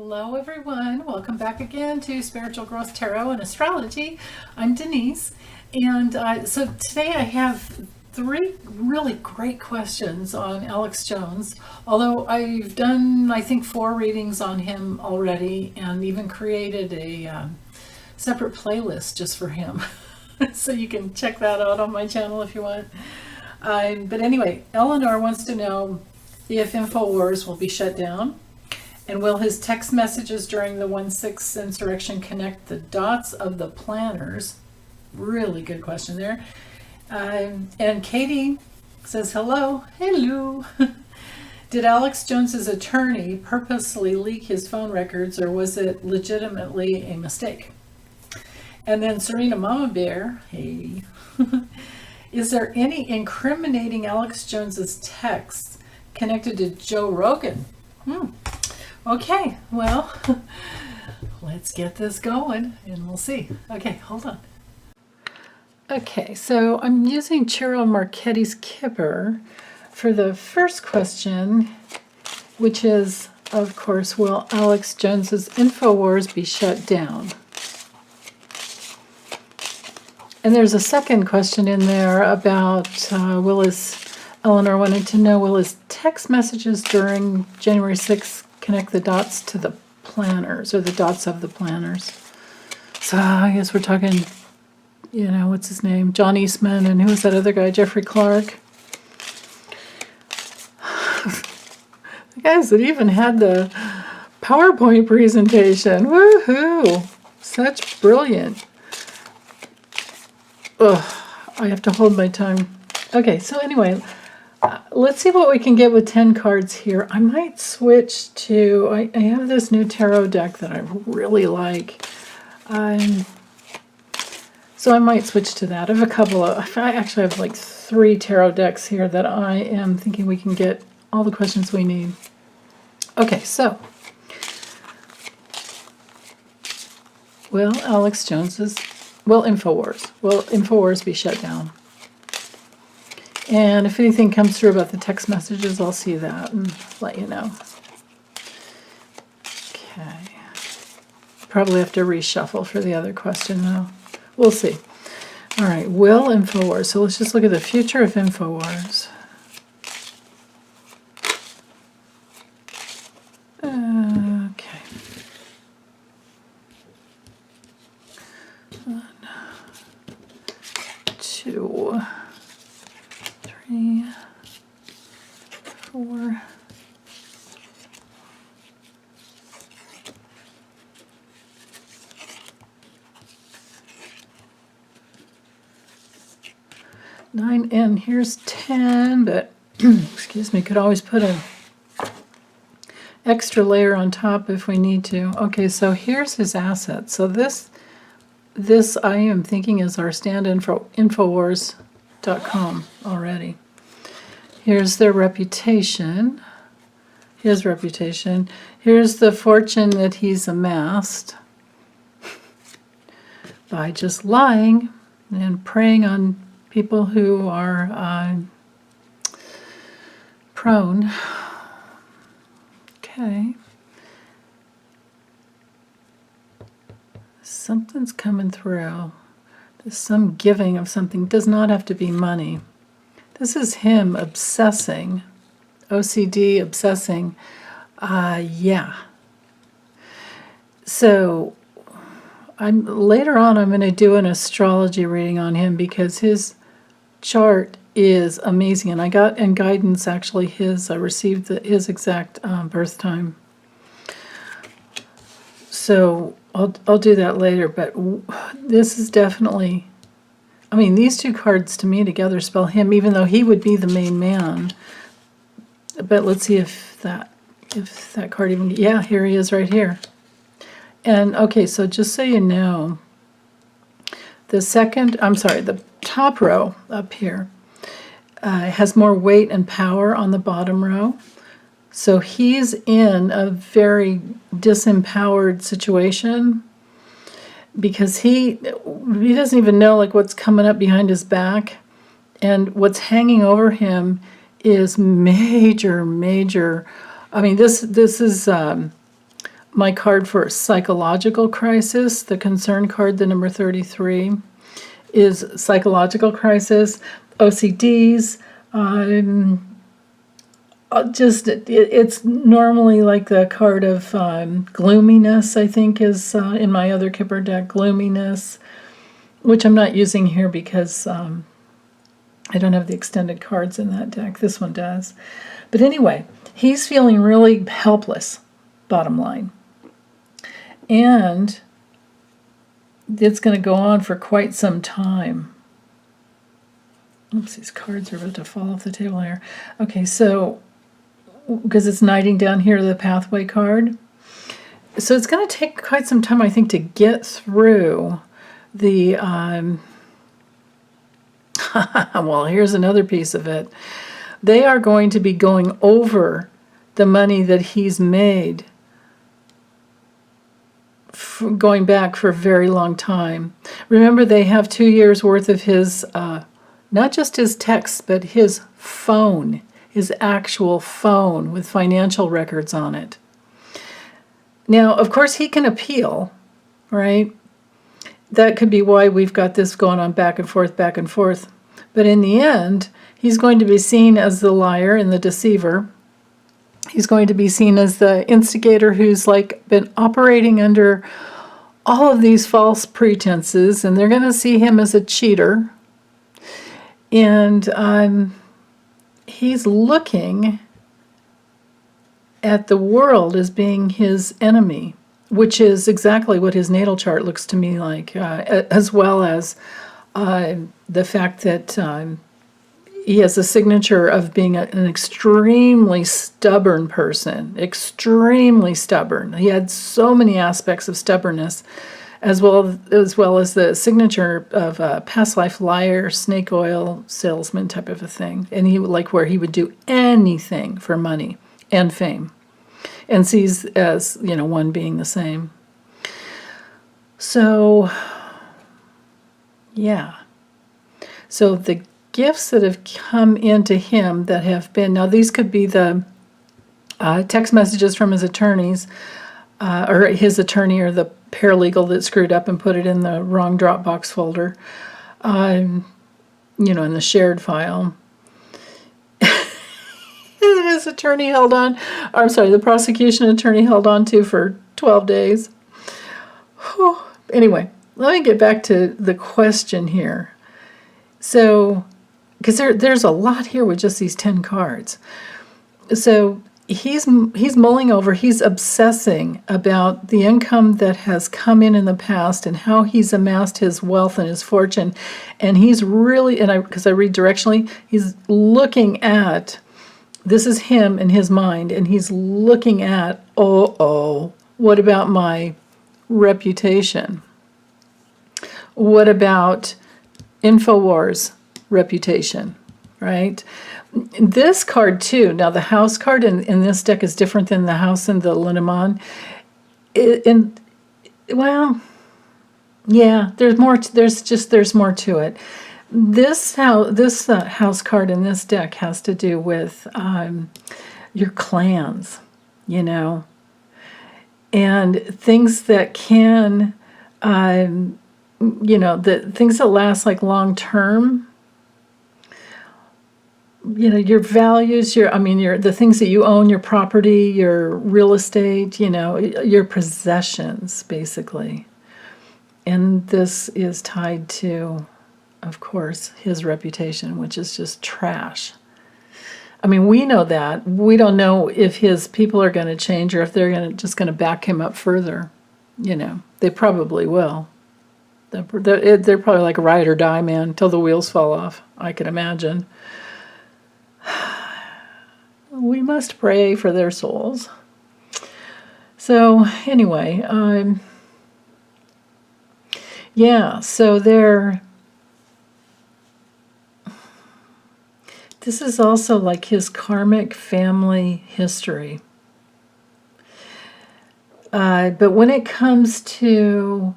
Hello everyone, welcome back again to Spiritual Growth Tarot and Astrology. I'm Denise, and so today I have three really great questions on Alex Jones, although I've done I think 4 readings on him already and even created a separate playlist just for him. So you can check that out on my channel if you want. But anyway, Eleanor wants to know if Infowars will be shut down. And will his text messages during the 1/6 insurrection connect the dots of the planners? Really good question there. And Katie says, hello. Did Alex Jones's attorney purposely leak his phone records, or was it legitimately a mistake? And then Serena Mama Bear, hey. Is there any incriminating Alex Jones's texts connected to Joe Rogan? Okay, well, let's get this going and we'll see. Okay, hold on. Okay, so I'm using Cheryl Marchetti's Kipper for the first question, which is, of course, will Alex Jones's Infowars be shut down? And there's a second question in there about Eleanor wanted to know, will his text messages during January 6th connect the dots to the planners, or the dots of the planners? So I guess we're talking, what's his name? John Eastman, and who was that other guy? Jeffrey Clark. The guys that even had the PowerPoint presentation. Woohoo! Such brilliant. Ugh, I have to hold my tongue. Okay, so anyway, let's see what we can get with 10 cards here. I might switch to, I have this new tarot deck that I really like. So I might switch to that. I have I actually have like 3 tarot decks here that I am thinking we can get all the questions we need. Okay, so, will Infowars be shut down? And if anything comes through about the text messages, I'll see that and let you know. Okay. Probably have to reshuffle for the other question, though. We'll see. All right, will Infowars. So let's just look at the future of Infowars. Okay. 1, 2, 3, 4. Nine, and here's 10, but excuse me, could always put an extra layer on top if we need to. Okay, so here's his assets. So this I am thinking is our stand-in for Infowars.com already. Here's their reputation, his reputation. Here's the fortune that he's amassed by just lying and preying on people who are prone. Okay. Something's coming through. There's some giving of something. It does not have to be money. This is him obsessing. OCD, obsessing. Yeah. So later on I'm going to do an astrology reading on him because his chart is amazing, and I got in guidance actually I received his exact birth time. So I'll do that later, but this is definitely, these 2 cards to me together spell him, even though he would be the main man. But let's see if that card even, yeah, here he is right here. And okay, so just so you know, the top row up here has more weight and power on the bottom row. So he's in a very disempowered situation because he doesn't even know like what's coming up behind his back, and what's hanging over him is major. I mean, this is my card for psychological crisis, the concern card, the number 33, is psychological crisis, OCDs. It's normally like the card of gloominess, I think, is in my other Kipper deck, gloominess, which I'm not using here because I don't have the extended cards in that deck. This one does. But anyway, he's feeling really helpless, bottom line. And it's going to go on for quite some time. Oops, these cards are about to fall off the table here. Okay, so, because it's knighting down here, the pathway card. So it's going to take quite some time, I think, to get through the, well, here's another piece of it. They are going to be going over the money that he's made going back for a very long time. Remember, they have 2 years worth of his, not just his texts, but his phone, his actual phone with financial records on it. Now, of course, he can appeal, right? That could be why we've got this going on back and forth, back and forth. But in the end, he's going to be seen as the liar and the deceiver. He's going to be seen as the instigator who's like been operating under all of these false pretenses, and they're going to see him as a cheater. And he's looking at the world as being his enemy, which is exactly what his natal chart looks to me like, as well as the fact that he has a signature of being an extremely stubborn person, extremely stubborn. He had so many aspects of stubbornness, as well as the signature of a past life liar, snake oil salesman type of a thing. And he where he would do anything for money and fame, and sees as, one being the same. So, yeah. So the gifts that have come into him that have been, now these could be the text messages from his attorneys, or his attorney, or the paralegal that screwed up and put it in the wrong Dropbox folder, in the shared file. His attorney the prosecution attorney held on to for 12 days. Whew. Anyway, let me get back to the question here. So, because there's a lot here with just these 10 cards. So he's mulling over, he's obsessing about the income that has come in the past and how he's amassed his wealth and his fortune. And he's really, because I read directionally, he's looking at, this is him in his mind, and he's looking at, what about my reputation? What about Infowars reputation, right? This card too, now the house card in this deck is different than the house in the Lenormand. There's more to it. This house card in this deck has to do with your clans, and things that can, the things that last like long term. Your values, the things that you own, your property, your real estate, your possessions, basically. And this is tied to, of course, his reputation, which is just trash. We know that. We don't know if his people are going to change or if they're just going to back him up further. They probably will. They're probably like a ride or die, man, until the wheels fall off, I can imagine. We must pray for their souls. So anyway, so this is also like his karmic family history. But when it comes to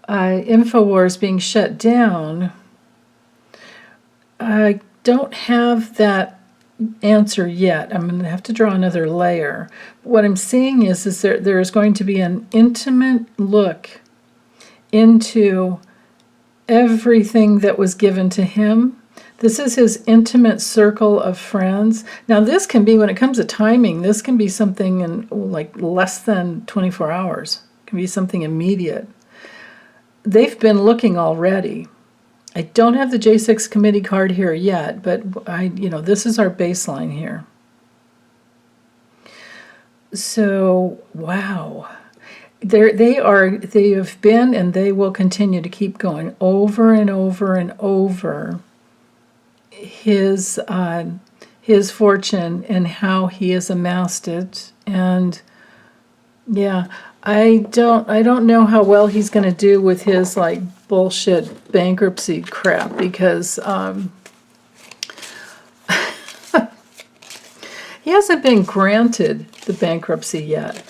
Infowars being shut down, I don't have that answer yet. I'm going to have to draw another layer. What I'm seeing is there is going to be an intimate look into everything that was given to him. This is his intimate circle of friends. Now, this can be, when it comes to timing, this can be something in like less than 24 hours. It can be something immediate. They've been looking already. I don't have the J6 committee card here yet, but this is our baseline here. So, wow. They have been, and they will continue to keep going over and over and over his fortune and how he has amassed it. And yeah, I don't know how well he's going to do with his like bullshit bankruptcy crap, because he hasn't been granted the bankruptcy yet.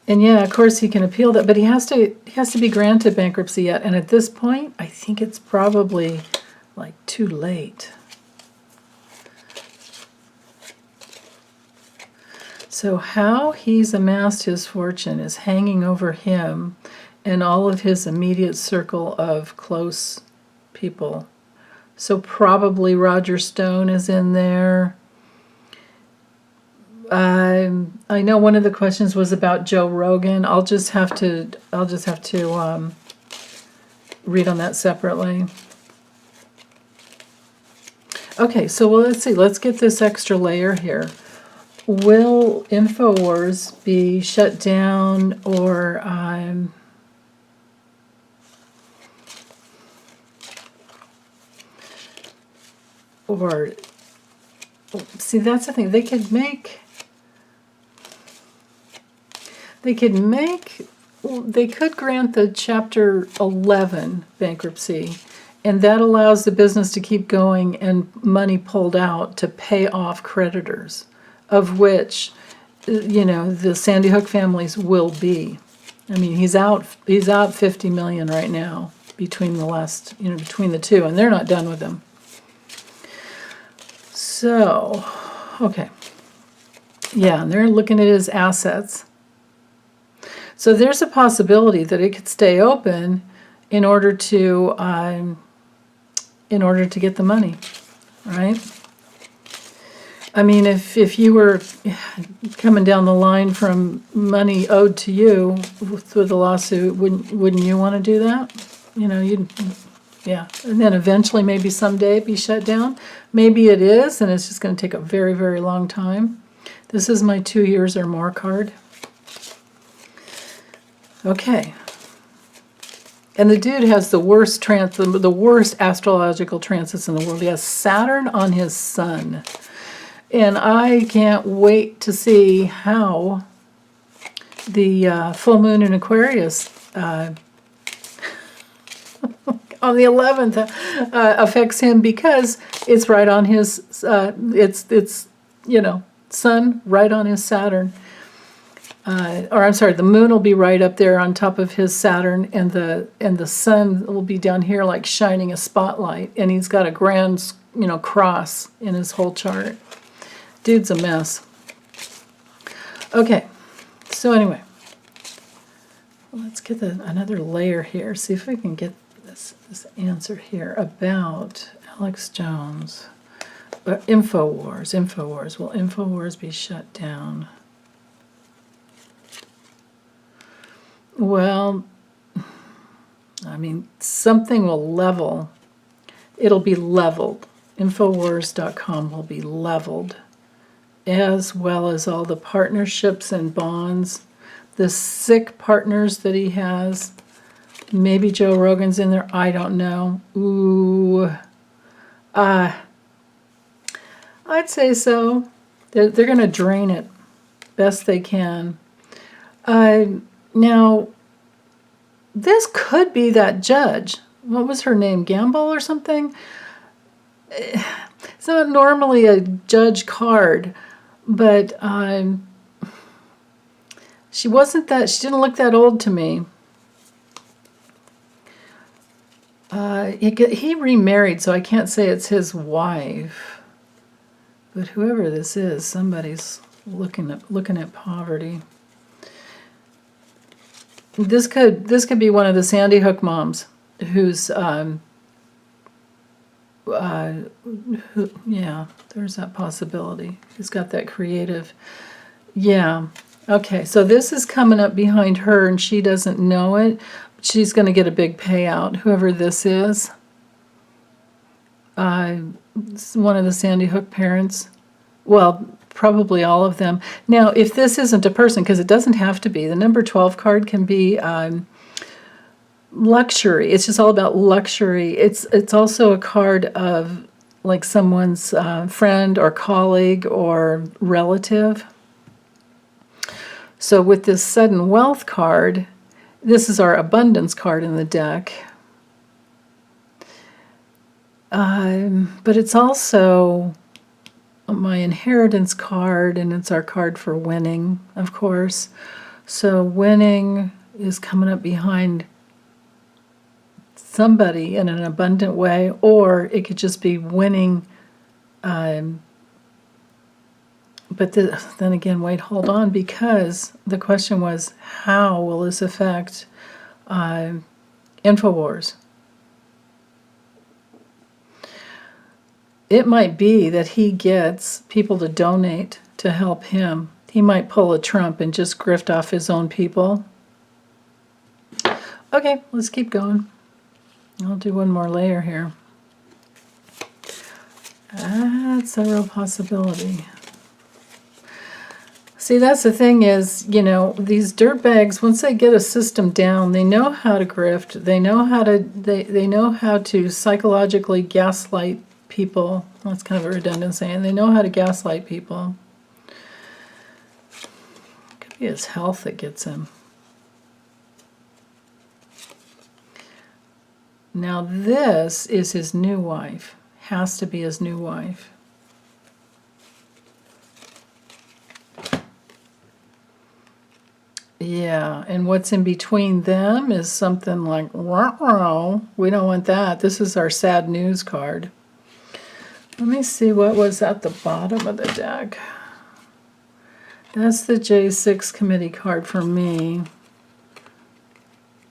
And yeah, of course he can appeal that, but he has to be granted bankruptcy yet. And at this point, I think it's probably like too late. So how he's amassed his fortune is hanging over him and all of his immediate circle of close people. So probably Roger Stone is in there. I know one of the questions was about Joe Rogan. I'll just have to read on that separately. Okay, so let's see. Let's get this extra layer here. Will Infowars be shut down, or see, that's the thing. They could grant the Chapter 11 bankruptcy, and that allows the business to keep going and money pulled out to pay off creditors, of which, the Sandy Hook families will be. I mean, he's out $50 million right now between the two, and they're not done with him. So, okay. Yeah, and they're looking at his assets. So there's a possibility that it could stay open in order to get the money, right? I mean, if you were coming down the line from money owed to you through the lawsuit, wouldn't you want to do that? Yeah. And then eventually, maybe someday, it be shut down. Maybe it is, and it's just going to take a very, very long time. This is my 2 years or more card. Okay. And the dude has the worst astrological transits in the world. He has Saturn on his sun. And I can't wait to see how the full moon in Aquarius on the 11th affects him, because it's right on his, sun right on his Saturn. The moon will be right up there on top of his Saturn, and the sun will be down here like shining a spotlight, and he's got a grand, cross in his whole chart. Dude's a mess. Okay, so anyway, let's get another layer here. See if I can get this answer here about Alex Jones. Infowars. Will Infowars be shut down? Well, I mean, something will level. It'll be leveled. Infowars.com will be leveled, as well as all the partnerships and bonds, the sick partners that he has. Maybe Joe Rogan's in there. I don't know. Ooh. I'd say so. They're going to drain it best they can. Now, this could be that judge. What was her name? Gamble or something? It's not normally a judge card, but she didn't look that old to me. He remarried, so I can't say it's his wife. But whoever this is, somebody's looking at poverty. This could be one of the Sandy Hook moms who's yeah, there's that possibility. He's got that creative. Yeah. Okay, so this is coming up behind her and she doesn't know it. She's going to get a big payout, whoever this is. It's one of the Sandy Hook parents. Well, probably all of them. Now, if this isn't a person, because it doesn't have to be, the number 12 card can be luxury. It's just all about luxury. It's also a card of like someone's friend or colleague or relative. So with this sudden wealth card, this is our abundance card in the deck. But it's also my inheritance card, and it's our card for winning, of course. So winning is coming up behind somebody in an abundant way, or it could just be winning. But then again, wait, hold on, because the question was, how will this affect Infowars? It might be that he gets people to donate to help him. He might pull a Trump and just grift off his own people. Okay, let's keep going. I'll do one more layer here. That's a real possibility. See, that's the thing is, you know, these dirtbags, once they get a system down, they know how to grift. They know how to they know how to psychologically gaslight people. That's kind of a redundant saying. They know how to gaslight people. Could be his health that gets him. Now this is his new wife. Has to be his new wife. Yeah, and what's in between them is something like, ruh-roh. We don't want that. This is our sad news card. Let me see what was at the bottom of the deck. That's the J6 committee card for me.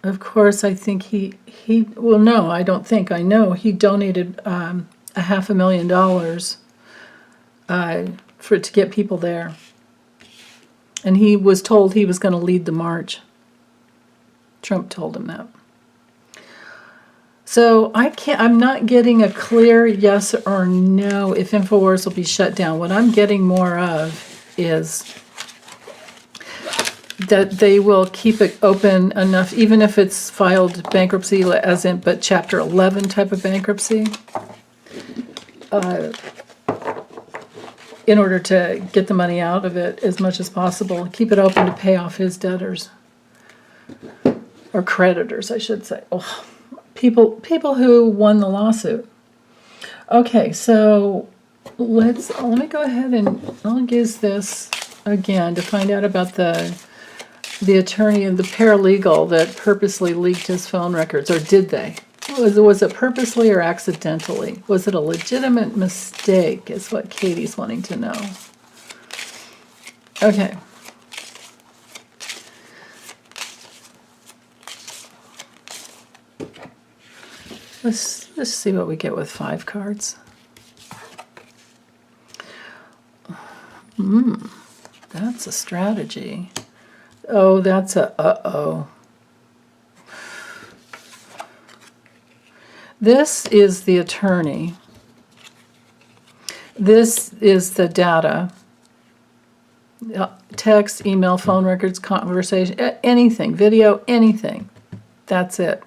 Of course, I think well, no, I don't think. I know he donated $500,000 to get people there. And he was told he was going to lead the march. Trump told him that. So I'm not getting a clear yes or no if Infowars will be shut down. What I'm getting more of is that they will keep it open enough, even if it's filed bankruptcy, as in, but Chapter 11 type of bankruptcy, in order to get the money out of it as much as possible. Keep it open to pay off his debtors. Or creditors, I should say. Oh, people who won the lawsuit. Okay, so let me go ahead and I'll use this again to find out about the attorney and the paralegal that purposely leaked his phone records, or did they? Was it purposely or accidentally? Was it a legitimate mistake, is what Katie's wanting to know. Okay. Let's see what we get with 5 cards. That's a strategy. Oh, that's a uh-oh. This is the attorney. This is the data. Text, email, phone records, conversation, anything, video, anything. That's it.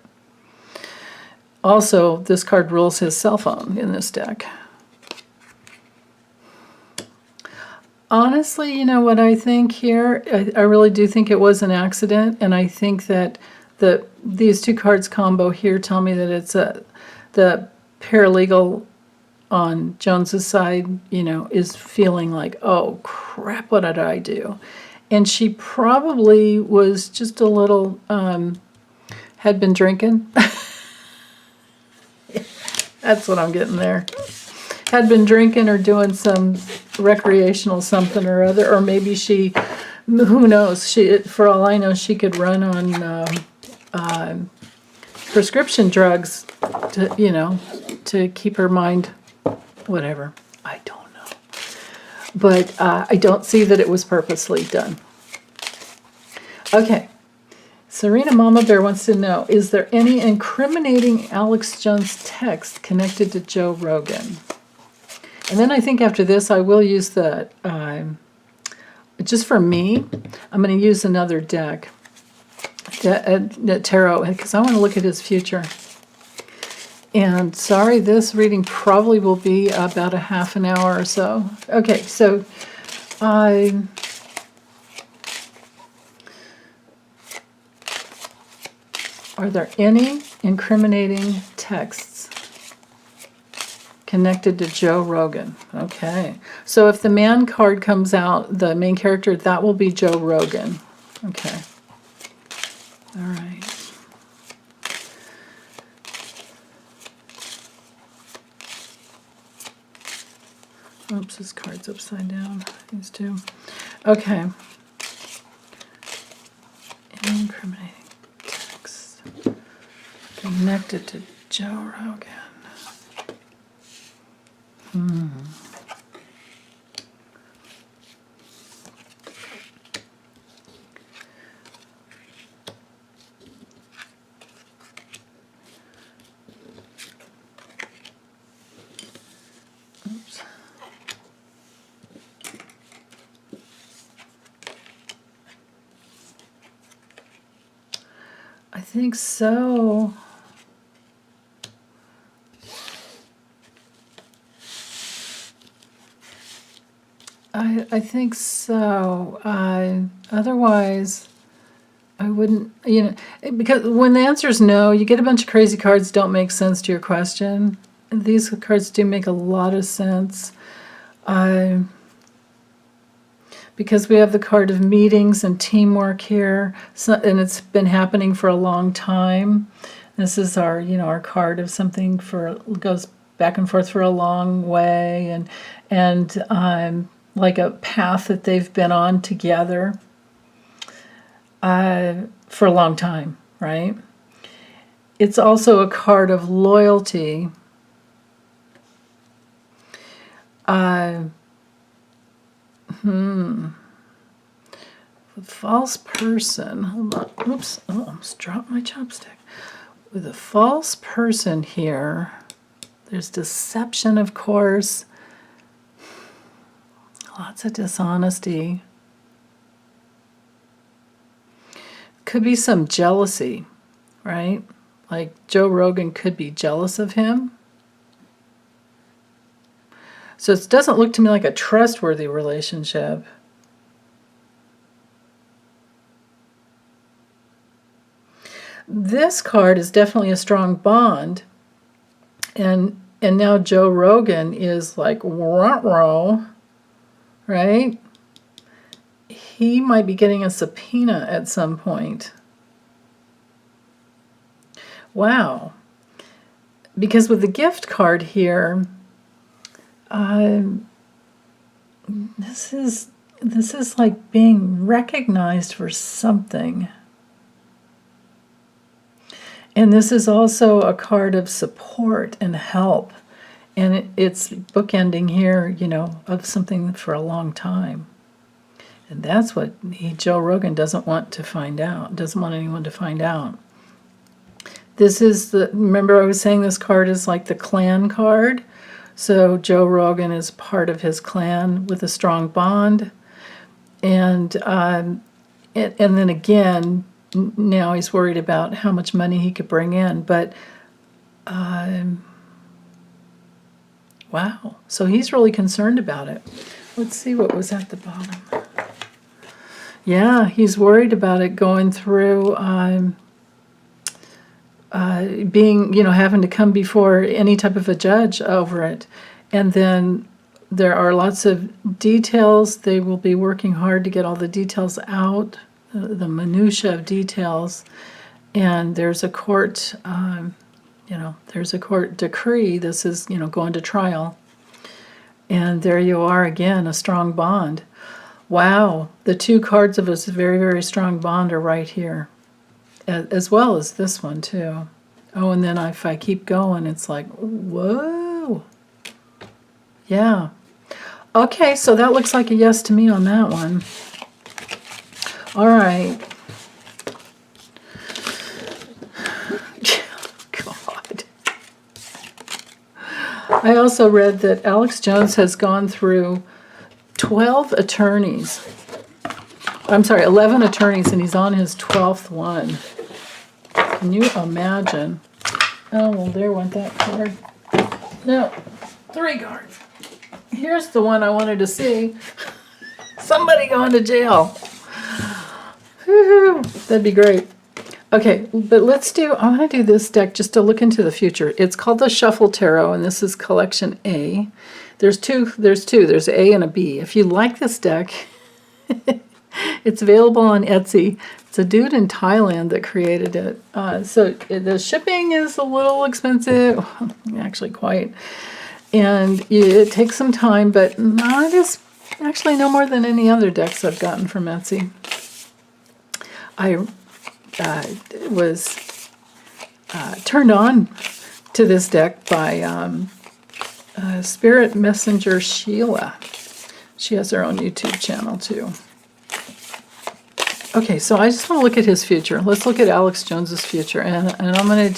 Also, this card rules his cell phone in this deck. Honestly, you know what I think here? I really do think it was an accident, and I think that these 2 cards combo here tell me that it's the paralegal on Jones's side, you know, is feeling like, oh crap, what did I do? And she probably was just a little, had been drinking. That's what I'm getting there. Had been drinking or doing some recreational something or other, or maybe she, who knows, she, for all I know, she could run on prescription drugs to, to keep her mind, whatever. I don't know. But I don't see that it was purposely done. Okay. Serena Mama Bear wants to know, is there any incriminating Alex Jones text connected to Joe Rogan? And then I think after this, I will use the, just for me, I'm going to use another deck, the tarot, because I want to look at his future. And sorry, this reading probably will be about a half an hour or so. Okay, so are there any incriminating texts connected to Joe Rogan? Okay. So if the man card comes out, the main character, that will be Joe Rogan. Okay. All right. Oops, this card's upside down. These two. Okay. Incriminating text connected to Joe Rogan. Oops. I think so. I think so. Otherwise, I wouldn't, because when the answer is no, you get a bunch of crazy cards don't make sense to your question. And these cards do make a lot of sense. Because we have the card of meetings and teamwork here, so, and it's been happening for a long time. This is our, our card of something goes back and forth for a long way, and like a path that they've been on together for a long time, right? It's also a card of loyalty. The false person, hold on, oops, I almost dropped my chopstick. With a false person here, there's deception, of course, lots of dishonesty. Could be some jealousy, right? Like Joe Rogan could be jealous of him. So it doesn't look to me like a trustworthy relationship. This card is definitely a strong bond. And now Joe Rogan is like, ruh-roh, right? He might be getting a subpoena at some point. Wow. Because with the gift card here, this is like being recognized for something. And this is also a card of support and help. And it's bookending here, of something for a long time. And that's what Joe Rogan doesn't want to find out, doesn't want anyone to find out. This is remember I was saying this card is like the clan card. So Joe Rogan is part of his clan with a strong bond. And then again, now he's worried about how much money he could bring in. But, wow. So he's really concerned about it. Let's see what was at the bottom. Yeah, he's worried about it going through, being, having to come before any type of a judge over it. And then there are lots of details. They will be working hard to get all the details out, the minutia of details. And there's a court there's a court decree. This is, going to trial. And there you are again, a strong bond. Wow, the two cards of a very, very strong bond are right here, as well as this one too. Oh, and then if I keep going, it's like, whoa. Yeah. Okay, so that looks like a yes to me on that one. All right. God. I also read that Alex Jones has gone through 12 attorneys. I'm sorry, 11 attorneys, and he's on his 12th one. Can you imagine? Oh, well, there went that card. No, 3 cards. Here's the one I wanted to see. Somebody going to jail. Woo-hoo. That'd be great. Okay, but I want to do this deck just to look into the future. It's called the Shuffle Tarot, and this is collection A. There's two. There's A and a B. If you like this deck, it's available on Etsy. It's a dude in Thailand that created it. So the shipping is a little expensive, actually quite. And it takes some time, but not as, actually no more than any other decks I've gotten from Etsy. I was turned on to this deck by Spirit Messenger Sheila. She has her own YouTube channel too. Okay, so I just want to look at his future. Let's look at Alex Jones's future, and I'm going to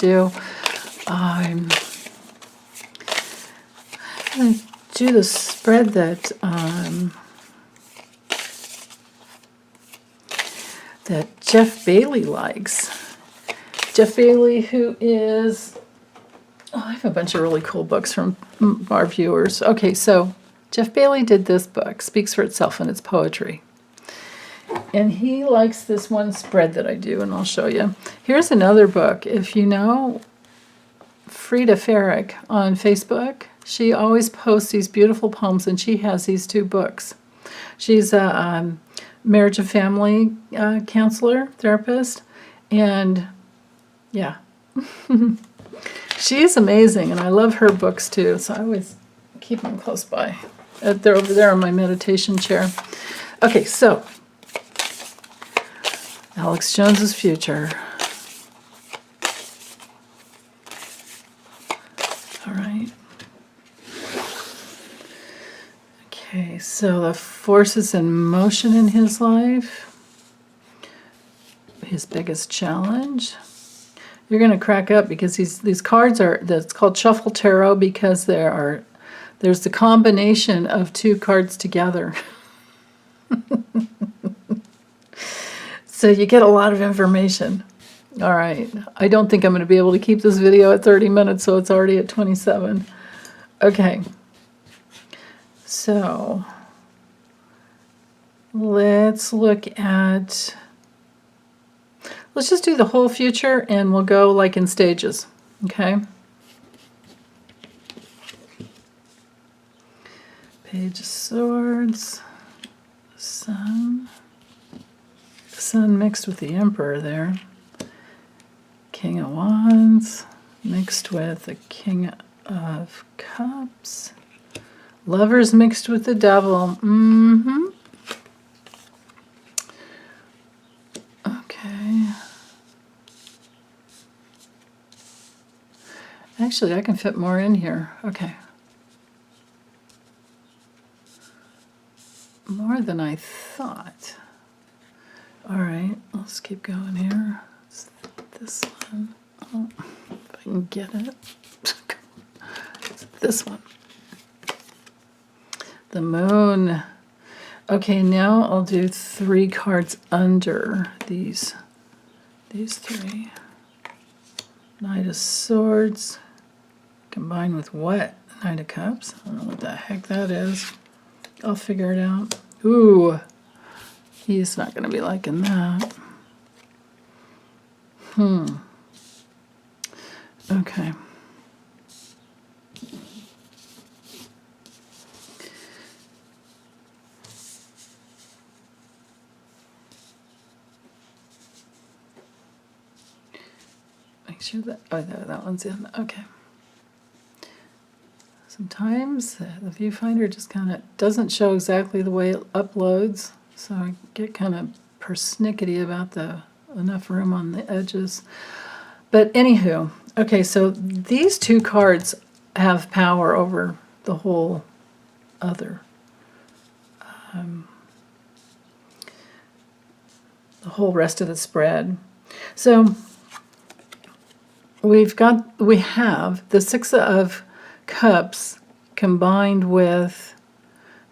do the spread that that Jeff Bailey likes. Jeff Bailey, who is, I have a bunch of really cool books from our viewers. Okay, so Jeff Bailey did this book, Speaks for Itself, and it's poetry. And he likes this one spread that I do, and I'll show you. Here's another book. If you know Frida Farrick on Facebook, she always posts these beautiful poems, and she has these 2 books. She's a marriage and family counselor, therapist, and yeah. She's amazing, and I love her books too, so I always keep them close by. They're over there on my meditation chair. Okay, so Alex Jones's future. All right. Okay, so the forces in motion in his life. His biggest challenge. You're going to crack up because these cards that's called Shuffle Tarot because there's the combination of 2 cards together. So you get a lot of information. All right. I don't think I'm going to be able to keep this video at 30 minutes, so it's already at 27. Okay. So let's look at, let's just do the whole future, and we'll go like in stages. Okay. Page of Swords, Sun. Sun mixed with the Emperor there. King of Wands mixed with the King of Cups. Lovers mixed with the Devil. Okay. Actually, I can fit more in here. Okay. More than I thought. All right, let's keep going here. It's this one. Oh, if I can get it. It's this one. The Moon. Okay, now I'll do 3 cards under these 3. Knight of Swords combined with what? Knight of Cups? I don't know what the heck that is. I'll figure it out. Ooh. He's not going to be liking that. Okay. Make sure that, oh, that one's in. Okay. Sometimes the viewfinder just kind of doesn't show exactly the way it uploads, so I get kind of persnickety about the enough room on the edges. But anywho, okay, so these two cards have power over the whole other. The whole rest of the spread. So we have the Six of Cups combined with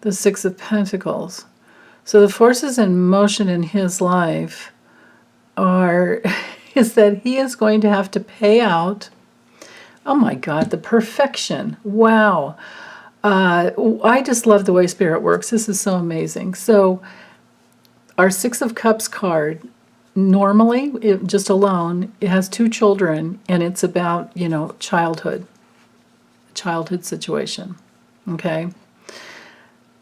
the Six of Pentacles. So the forces in motion in his life are is that he is going to have to pay out. Oh my God, the perfection. Wow. I just love the way Spirit works. This is so amazing. So our Six of Cups card, normally, just alone, it has two children, and it's about, childhood situation, okay?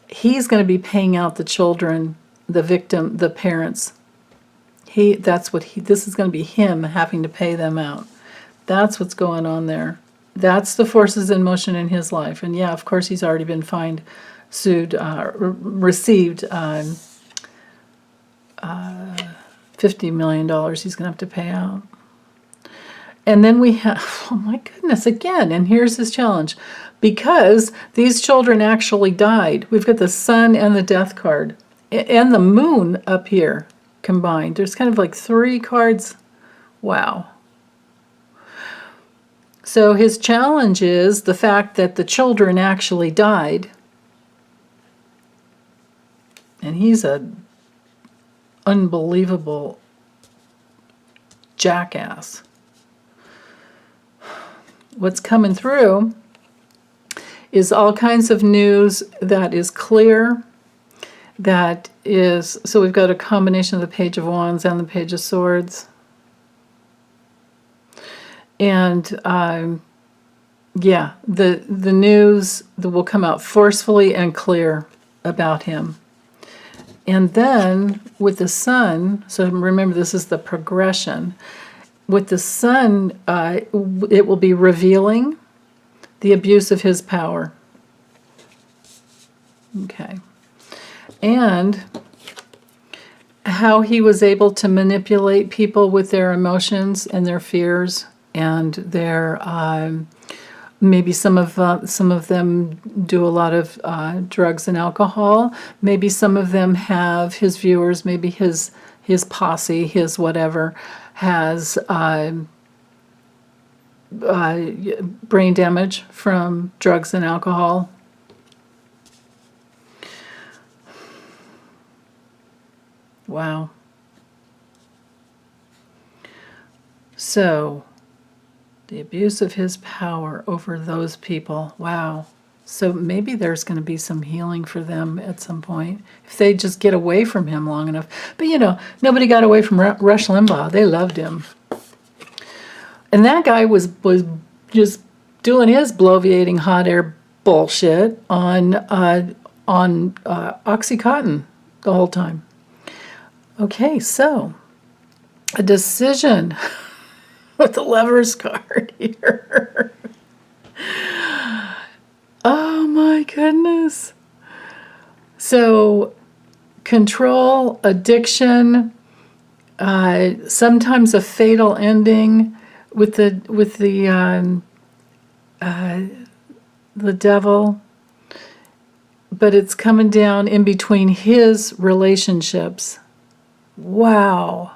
He's going to be paying out the children, the victim, the parents. This is going to be him having to pay them out. That's what's going on there. That's the forces in motion in his life. And yeah, of course, he's already been fined, sued, received $50 million he's going to have to pay out. And then we have, oh my goodness, again, and here's his challenge. Because these children actually died, we've got the Sun and the Death card, and the Moon up here combined. There's kind of like three cards. Wow. So his challenge is the fact that the children actually died. And he's a unbelievable jackass. What's coming through is all kinds of news that is clear, so we've got a combination of the Page of Wands and the Page of Swords. And yeah, the news that will come out forcefully and clear about him. And then with the Sun, so remember this is the progression. With the Sun, it will be revealing the abuse of his power. Okay. And how he was able to manipulate people with their emotions and their fears and their maybe some of them do a lot of drugs and alcohol. Maybe some of them have his viewers, maybe his posse, his whatever, has brain damage from drugs and alcohol. Wow. So, the abuse of his power over those people. Wow. So maybe there's going to be some healing for them at some point if they just get away from him long enough. But nobody got away from Rush Limbaugh. They loved him. And that guy was just doing his bloviating hot air bullshit on Oxycontin the whole time. Okay, so a decision with the Lovers card here. Oh my goodness. So control, addiction, sometimes a fatal ending with the devil, but it's coming down in between his relationships. Wow.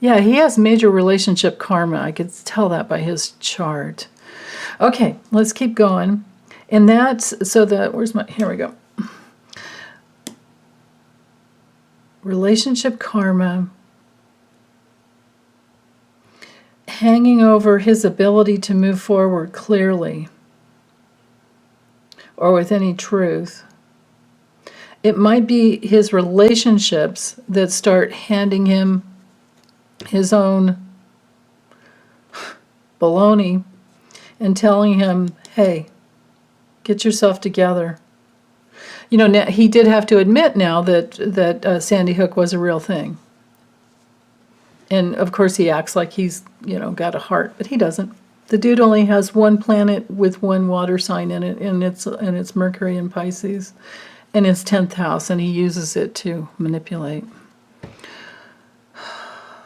Yeah, he has major relationship karma. I could tell that by his chart. Okay, let's keep going. And that's, here we go. Relationship karma hanging over his ability to move forward clearly or with any truth. It might be his relationships that start handing him his own baloney and telling him, hey, get yourself together. Now, he did have to admit now that Sandy Hook was a real thing. And of course he acts like he's, got a heart, but he doesn't. The dude only has one planet with one water sign in it, and it's Mercury in Pisces, in his 10th house, and he uses it to manipulate.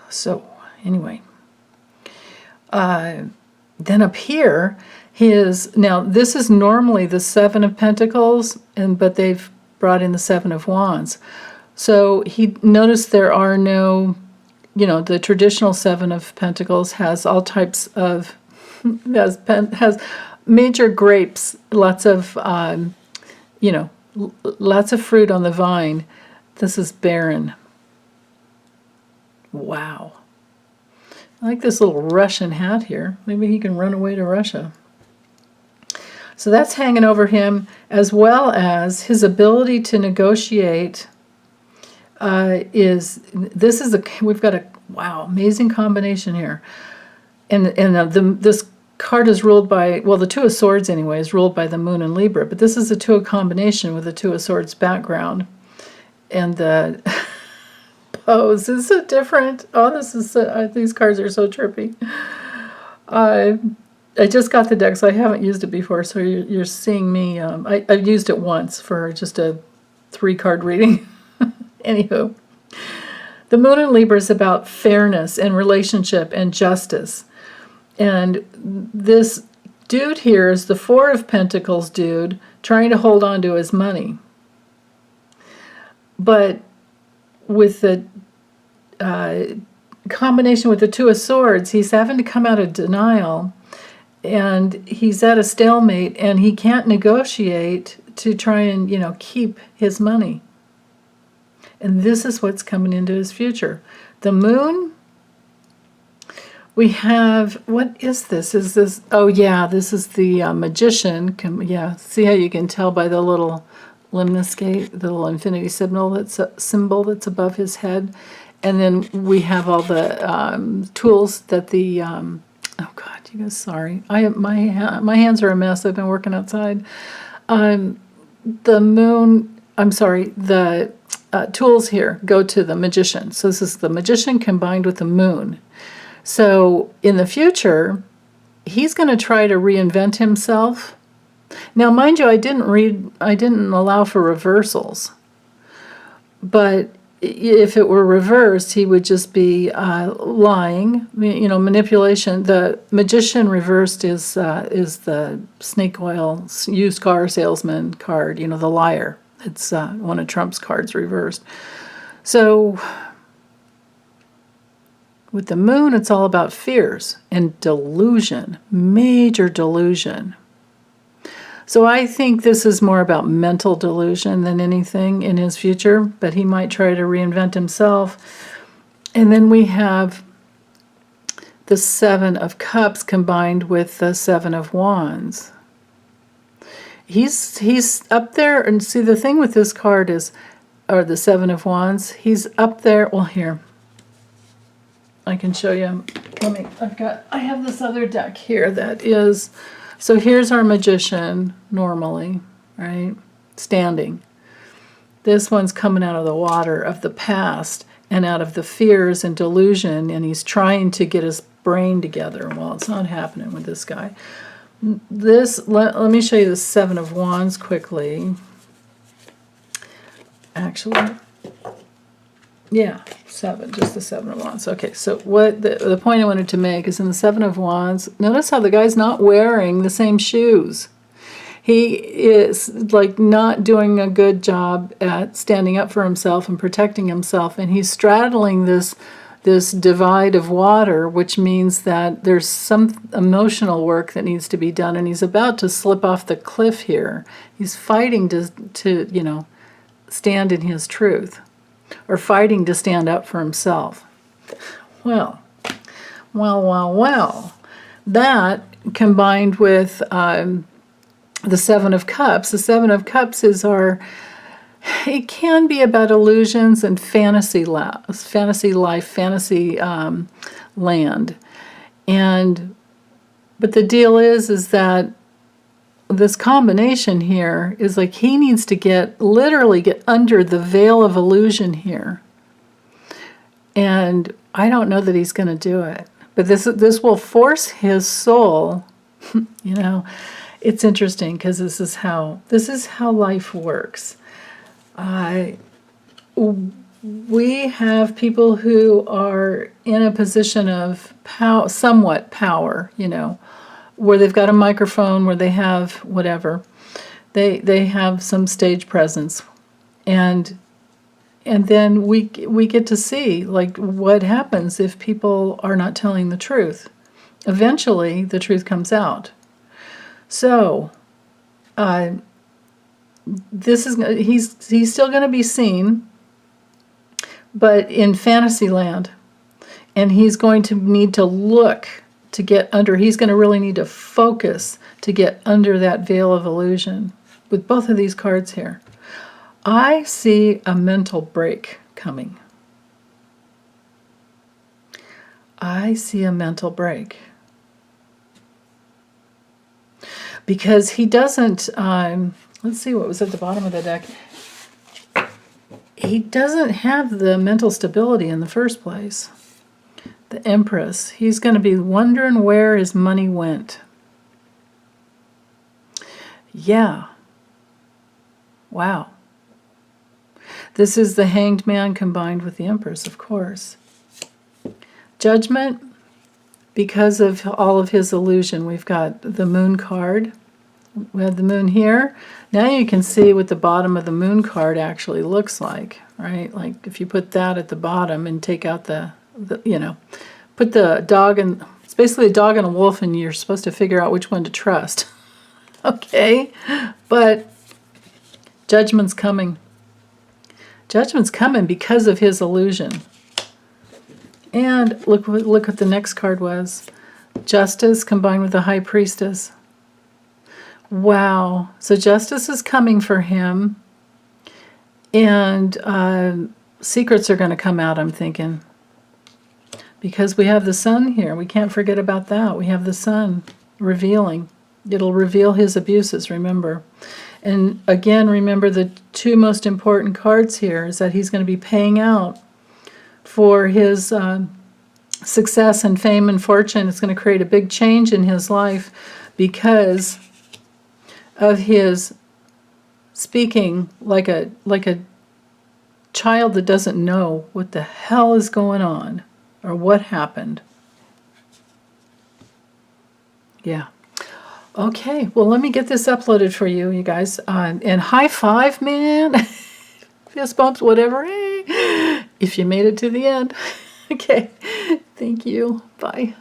So, anyway. Then up here, now this is normally the Seven of Pentacles, but they've brought in the Seven of Wands. So he noticed there are no, the traditional Seven of Pentacles has all types of, has major grapes, lots of, lots of fruit on the vine. This is barren. Wow. I like this little Russian hat here. Maybe he can run away to Russia. So that's hanging over him, as well as his ability to negotiate. We've got a amazing combination here, and this card is ruled by, the Two of Swords anyway is ruled by the Moon and Libra, but this is a Two of combination with the Two of Swords background, and the pose is so different. Oh, these cards are so trippy. I just got the deck, so I haven't used it before, so you're seeing me. I've used it once for just a 3-card reading. Anywho, the Moon in Libra is about fairness and relationship and justice. And this dude here is the Four of Pentacles dude trying to hold on to his money. But with the combination with the Two of Swords, he's having to come out of denial, and he's at a stalemate, and he can't negotiate to try and, keep his money. And this is what's coming into his future. The Moon, we have, what is this? Is this, this is the Magician. See how you can tell by the little limnoscape, the little infinity symbol that's above his head. And then we have all the tools that the, oh God, you guys, sorry. My hands are a mess. I've been working outside. The tools here go to the Magician. So this is the Magician combined with the Moon. So in the future, he's going to try to reinvent himself. Now, mind you, I didn't allow for reversals. But if it were reversed, he would just be lying, manipulation. The Magician reversed is the snake oil used car salesman card, the liar. It's one of Trump's cards reversed. So with the Moon, it's all about fears and delusion, major delusion. So I think this is more about mental delusion than anything in his future, but he might try to reinvent himself. And then we have the Seven of Cups combined with the Seven of Wands. He's up there, and see, the thing with this card is, or the Seven of Wands, he's up there. Well, here, I can show you. I have this other deck here that is, so here's our Magician normally, right? Standing. This one's coming out of the water of the past and out of the fears and delusion, and he's trying to get his brain together. Well, it's not happening with this guy. Let me show you the Seven of Wands quickly. Actually, yeah, just the Seven of Wands. Okay, so what the point I wanted to make is in the Seven of Wands, notice how the guy's not wearing the same shoes. He is like not doing a good job at standing up for himself and protecting himself, and he's straddling this divide of water, which means that there's some emotional work that needs to be done, and he's about to slip off the cliff here. He's fighting to stand in his truth, or fighting to stand up for himself. Well. That combined with the Seven of Cups. The Seven of Cups is it can be about illusions and fantasy life, fantasy land. But the deal is that this combination here is like he needs to literally get under the veil of illusion here. And I don't know that he's going to do it. But this will force his soul, you know. It's interesting because this is how life works. We have people who are in a position of somewhat power, you know, where they've got a microphone, where they have whatever. They have some stage presence. And then we get to see, like, what happens if people are not telling the truth. Eventually, the truth comes out. So, he's still going to be seen, but in fantasy land. And he's going to need to look to get under. He's going to really need to focus to get under that veil of illusion. With both of these cards here, I see a mental break coming. I see a mental break. Because he doesn't, let's see what was at the bottom of the deck. He doesn't have the mental stability in the first place. The Empress. He's going to be wondering where his money went. Yeah. Wow. This is the Hanged Man combined with the Empress, of course. Judgment. Because of all of his illusion, we've got the Moon card. We have the Moon here. Now you can see what the bottom of the Moon card actually looks like, right? Like if you put that at the bottom and take out the you know, put the dog and it's basically a dog and a wolf, and you're supposed to figure out which one to trust. Okay, but judgment's coming. Judgment's coming because of his illusion. And look what the next card was. Justice combined with the High Priestess. Wow. So justice is coming for him. And secrets are going to come out, I'm thinking. Because we have the Sun here. We can't forget about that. We have the Sun revealing. It'll reveal his abuses, remember. And again, remember the two most important cards here is that he's going to be paying out for his success and fame and fortune. It's going to create a big change in his life because of his speaking like a child that doesn't know what the hell is going on or what happened. Yeah. Okay, well, let me get this uploaded for you, you guys. And high five, man. Fist bumps, whatever. Hey, if you made it to the end. Okay, thank you. Bye.